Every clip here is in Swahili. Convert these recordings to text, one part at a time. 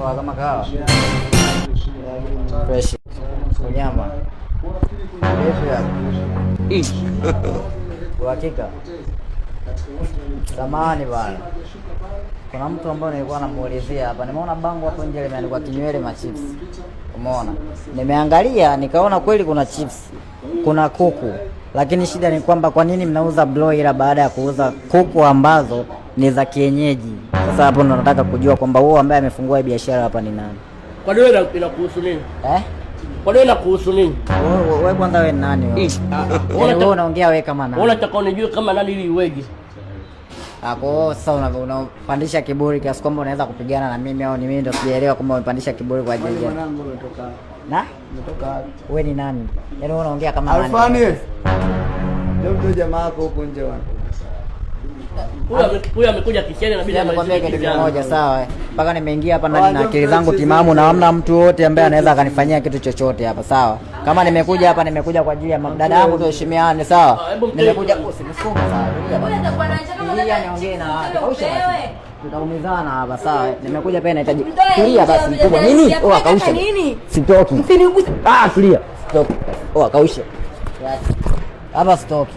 Poa kama kawa. Fresh. Unyama. Kwa hakika. Samahani bwana. Kuna mtu ambaye nilikuwa namuulizia hapa. Nimeona bango hapo nje limeandikwa Kinywele Machips. Umeona? Nimeangalia nikaona kweli kuna chips. Kuna kuku. Lakini shida ni kwamba kwa nini mnauza broiler baada ya kuuza kuku ambazo ni za kienyeji? Sasa hapo ndo nataka kujua kwamba wewe ambaye amefungua biashara hapa ni nani? Kwa nini inakuhusu nini? Kwa nini inakuhusu nini? Wewe kwanza wewe ni nani wewe? Wewe unaongea wewe kama nani? Wewe unataka unijue kama nani ili iweje? Hapo sasa unapandisha kiburi kiasi kwamba unaweza kupigana na mimi au ni mimi ndo sijaelewa kama umepandisha kiburi kwa ajili ya. Umetoka wewe ni nani? Yaani wewe unaongea kama nani? Alfani. Ndio jamaa hapo huko nje wana. Huyu amekuja kisheni na bila nakwambia kitu kimoja sawa. Mpaka nimeingia hapa ndani na akili zangu timamu na hamna mtu wote ambaye anaweza akanifanyia kitu chochote hapa sawa. Kama nimekuja hapa nimekuja kwa ajili ya dada yangu tuheshimiane sawa. Nimekuja usinisome sawa. Tulia niongee na watu. Tutaumizana hapa sawa. Nimekuja pia nahitaji. Tulia basi mkubwa. Nini? Oh akausha. Sitoki. Tulia. Stop. Oh akausha. Hapa stoki.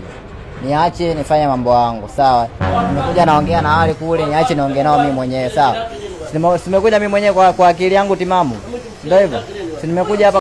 Niache nifanye mambo yangu sawa. Nimekuja naongea na wale kule, niache niongee nao mimi mwenyewe sawa. Simekuja mimi mwenyewe kwa akili yangu timamu. Ndio hivyo. Si nimekuja hapa